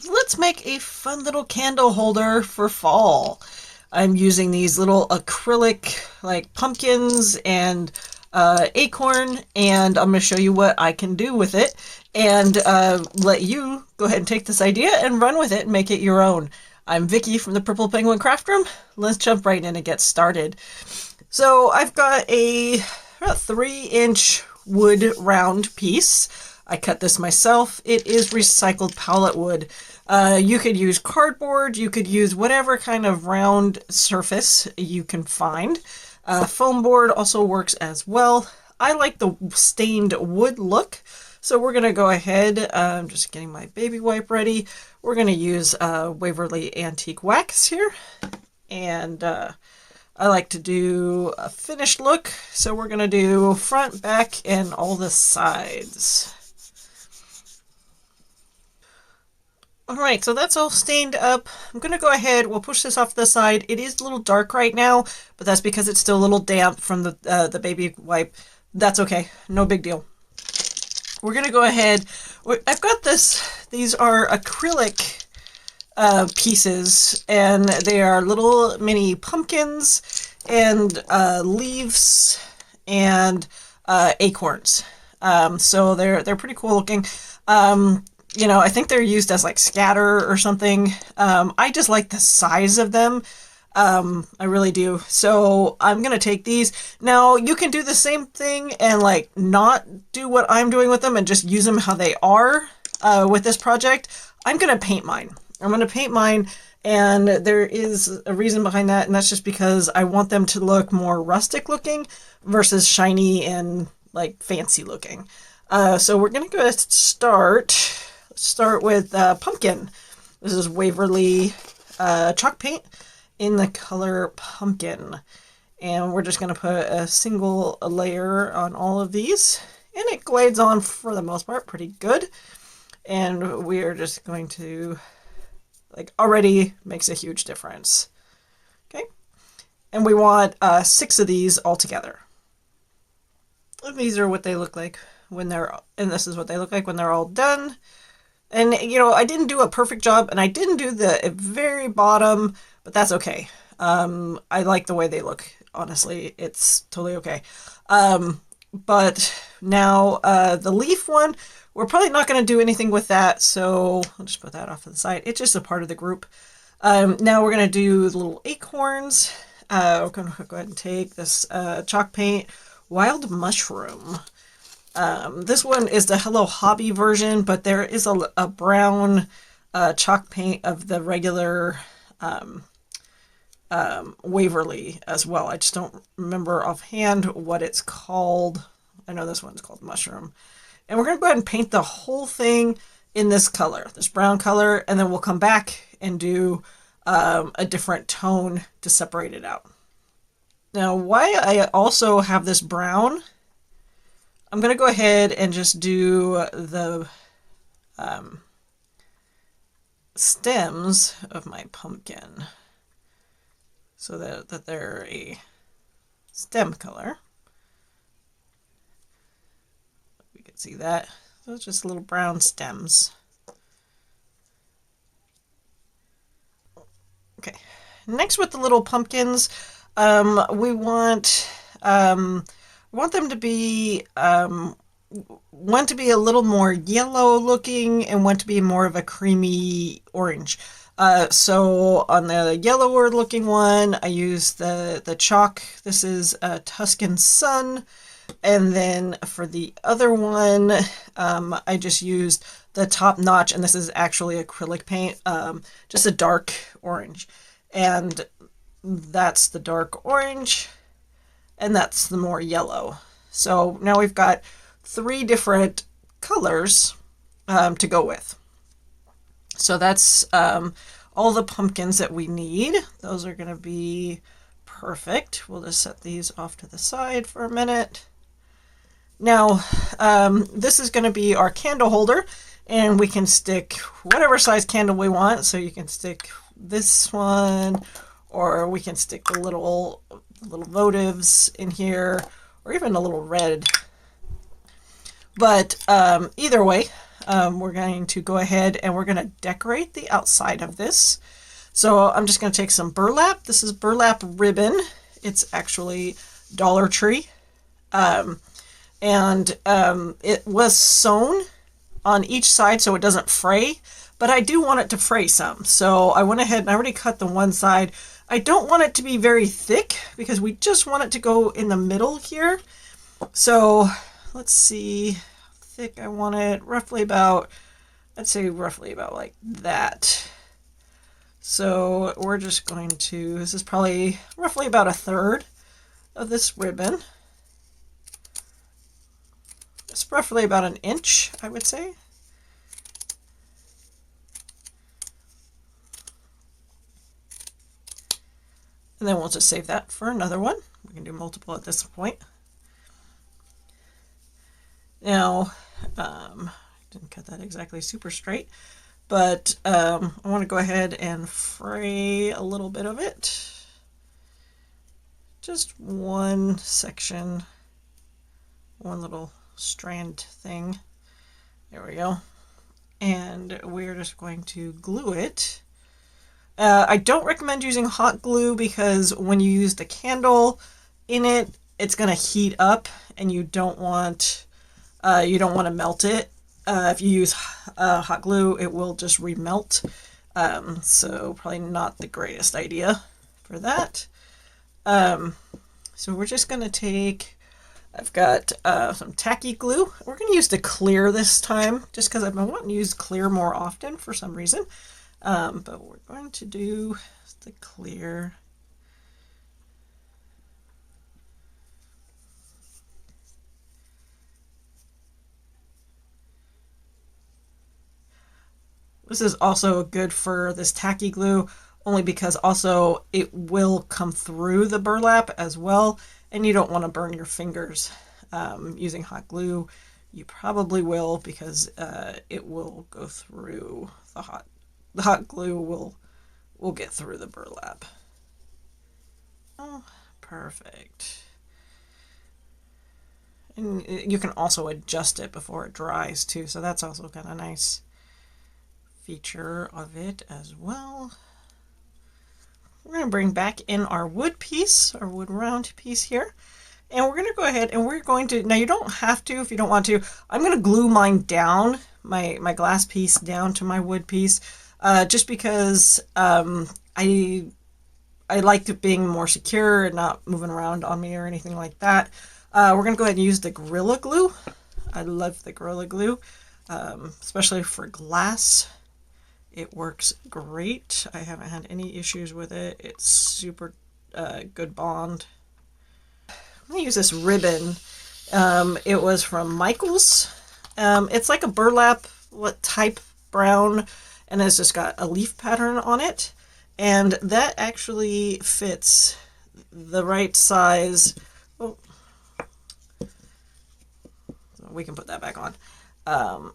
Let's make a fun little candle holder for fall. I'm using these little acrylic like pumpkins and acorn, and I'm going to show you what I can do with it and let you go ahead and take this idea and run with it and make it your own. I'm Vicky from the Purple Penguin Craft Room. Let's jump right in and get started. So I've got a 3-inch wood round piece. I cut this myself. It is recycled pallet wood. You could use cardboard. You could use whatever kind of round surface you can find. Foam board also works as well. I like the stained wood look. So we're going to go ahead. I'm just getting my baby wipe ready. We're going to use Waverly Antique Wax here. And I like to do a finished look. So we're going to do front, back, and all the sides. Alright, so that's all stained up. I'm going to go ahead, we'll push this off to the side. It is a little dark right now, but that's because it's still a little damp from the baby wipe. That's okay, no big deal. We're going to go ahead, I've got these are acrylic pieces, and they are little mini pumpkins and leaves and acorns. So they're pretty cool looking. You know, I think they're used as like scatter or something. I just like the size of them. I really do. So I'm going to take these. Now you can do the same thing and like not do what I'm doing with them and just use them how they are with this project. I'm going to paint mine. I'm going to paint mine, and there is a reason behind that, and that's just because I want them to look more rustic looking versus shiny and like fancy looking. So we're going to go start with pumpkin. This is Waverly chalk paint in the color pumpkin. And we're just going to put a single layer on all of these. And it glides on, for the most part, pretty good. And we are just going to, like, already makes a huge difference. Okay. And we want 6 of these all together. And these are what they look like when and this is what they look like when they're all done. And, you know, I didn't do a perfect job, and I didn't do the very bottom, but that's okay. I like the way they look, honestly. It's totally okay. But now the leaf one, we're probably not going to do anything with that, so I'll just put that off to the side. It's just a part of the group. Now we're going to do the little acorns. We're going to go ahead and take this chalk paint, Wild Mushroom. This one is the Hello Hobby version, but there is a brown chalk paint of the regular Waverly as well. I just don't remember offhand what it's called. I know this one's called Mushroom. And we're going to go ahead and paint the whole thing in this color, this brown color, and then we'll come back and do a different tone to separate it out. Now, why I also have this brown, I'm going to go ahead and just do the stems of my pumpkin so that they're a stem color. We can see that. So it's just little brown stems. Okay, next with the little pumpkins, we want them to be one to be a little more yellow looking and one to be more of a creamy orange. So on the yellower looking one, I use the chalk. This is a Tuscan Sun. And then for the other one, I just used the top notch, and this is actually acrylic paint, just a dark orange. And that's the dark orange, and that's the more yellow. So now we've got 3 different colors to go with. So that's all the pumpkins that we need. Those are going to be perfect. We'll just set these off to the side for a minute. Now, this is going to be our candle holder, and we can stick whatever size candle we want. So you can stick this one, or we can stick the little votives in here, or even a little red. But either way, we're going to go ahead and we're going to decorate the outside of this. So I'm just going to take some burlap. This is burlap ribbon. It's actually Dollar Tree. It was sewn on each side so it doesn't fray, but I do want it to fray some. So I went ahead and I already cut the one side. I don't want it to be very thick because we just want it to go in the middle here. So let's see, thick, I want it roughly about, I'd say roughly about like that. So we're just going to, this is probably roughly about a third of this ribbon. It's roughly about an inch, I would say. And then we'll just save that for another one. We can do multiple at this point. Now, didn't cut that exactly super straight, but I want to go ahead and fray a little bit of it. Just one section, one little strand thing. There we go. And we're just going to glue it. I don't recommend using hot glue because when you use the candle in it, it's going to heat up and you don't want to melt it. If you use hot glue, it will just remelt. So probably not the greatest idea for that. So we're just going to take, I've got some tacky glue. We're going to use the clear this time just because I've been wanting to use clear more often for some reason. But we're going to do the clear. This is also good for this tacky glue only because also it will come through the burlap as well, and you don't want to burn your fingers using hot glue. You probably will because it will go through the hot glue will get through the burlap. Oh, perfect. And you can also adjust it before it dries too, so that's also kind of nice feature of it as well. We're going to bring back in our wood piece, our wood round piece here. And we're going to go ahead and we're going to, now you don't have to if you don't want to, I'm going to glue mine down, my glass piece down to my wood piece, just because I like it being more secure and not moving around on me or anything like that. We're going to go ahead and use the Gorilla Glue. I love the Gorilla Glue, especially for glass. It works great. I haven't had any issues with it. It's super good bond. I'm going to use this ribbon. It was from Michael's. It's like a burlap type brown, and it's just got a leaf pattern on it. And that actually fits the right size. Oh, we can put that back on.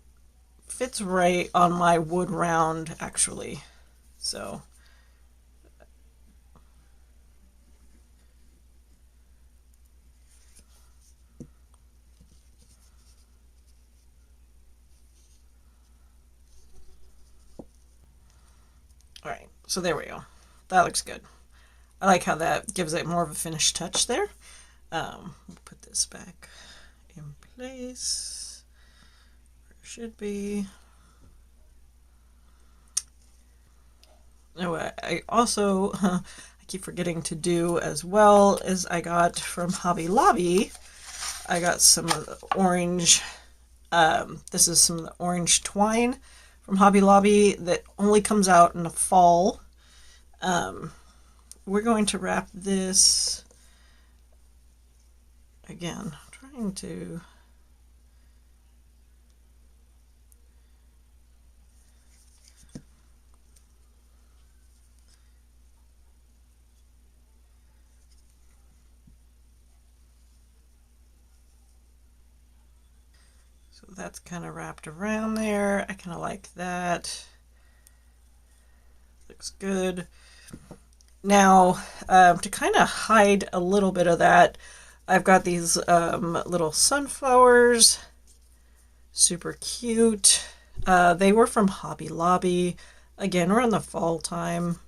Fits right on my wood round actually. So all right, so there we go. That looks good. I like how that gives it more of a finished touch there. We'll put this back in place where it should be. Oh, I also, I keep forgetting to do as well as I got from Hobby Lobby. I got some of the orange, this is some of the orange twine from Hobby Lobby that only comes out in the fall. We're going to wrap this, again, trying to, so that's kind of wrapped around there. I kind of like that. Looks good. Now, to kind of hide a little bit of that, I've got these little sunflowers. Super cute. They were from Hobby Lobby. Again, we're in the fall time,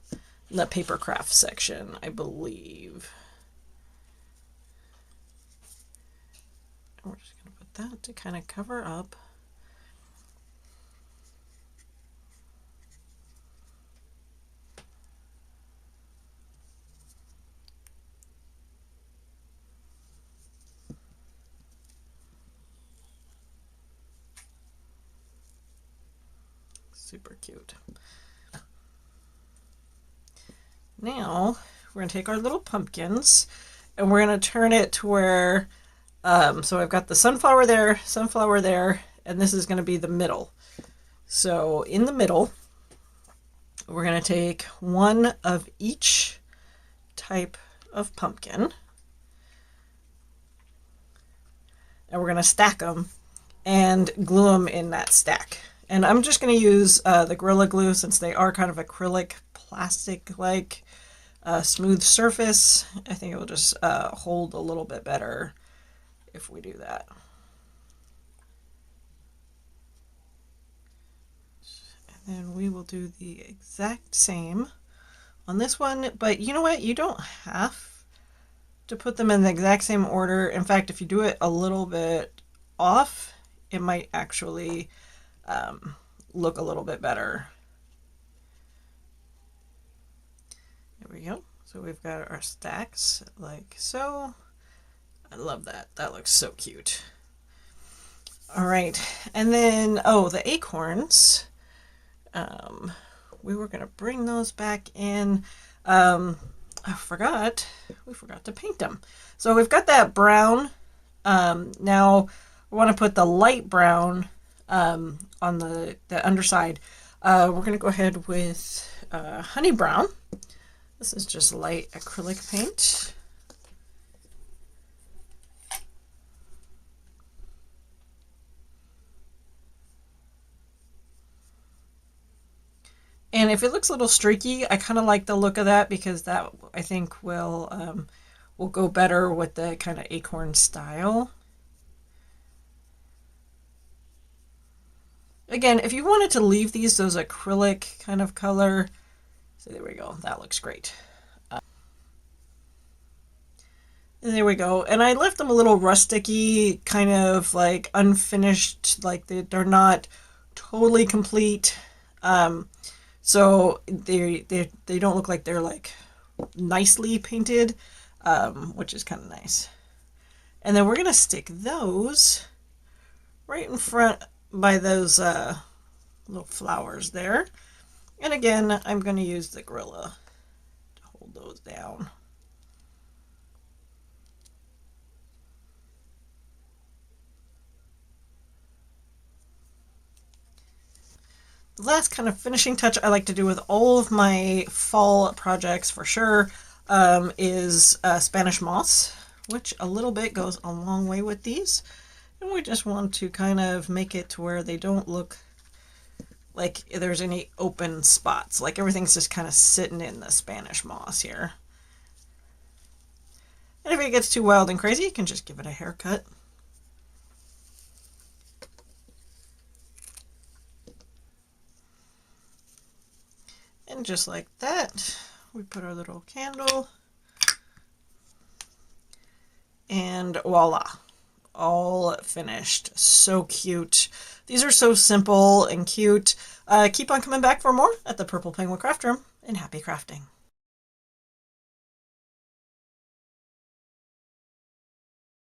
in the paper craft section, I believe. And we're just going to put that to kind of cover up. Super cute. Now we're going to take our little pumpkins and we're going to turn it to where, so I've got the sunflower there, and this is going to be the middle. So in the middle, we're going to take one of each type of pumpkin, and we're going to stack them and glue them in that stack. And I'm just going to use the Gorilla Glue since they are kind of acrylic, plastic-like, smooth surface. I think it will just hold a little bit better if we do that. And then we will do the exact same on this one. But you know what? You don't have to put them in the exact same order. In fact, if you do it a little bit off, it might actually look a little bit better. There we go. So we've got our stacks like so. I love that. That looks so cute. All right. And then, oh, the acorns. We were going to bring those back in. We forgot to paint them. So we've got that brown. Now we want to put the light brown on the underside. We're going to go ahead with honey brown. This is just light acrylic paint. And if it looks a little streaky, I kind of like the look of that because that I think will go better with the kind of acorn style. Again, if you wanted to leave those acrylic kind of color, so there we go. That looks great. And there we go. And I left them a little rusticy, kind of like unfinished, like they're not totally complete. So they don't look like they're like nicely painted, which is kind of nice. And then we're going to stick those right in front by those little flowers there. And again, I'm going to use the Gorilla to hold those down. The last kind of finishing touch I like to do with all of my fall projects for sure is Spanish moss, which a little bit goes a long way with these. And we just want to kind of make it to where they don't look like there's any open spots. Like everything's just kind of sitting in the Spanish moss here. And if it gets too wild and crazy, you can just give it a haircut. And just like that, we put our little candle. And voila, all finished. So cute. These are so simple and cute. Keep on coming back for more at the Purple Penguin Craft Room, and happy crafting.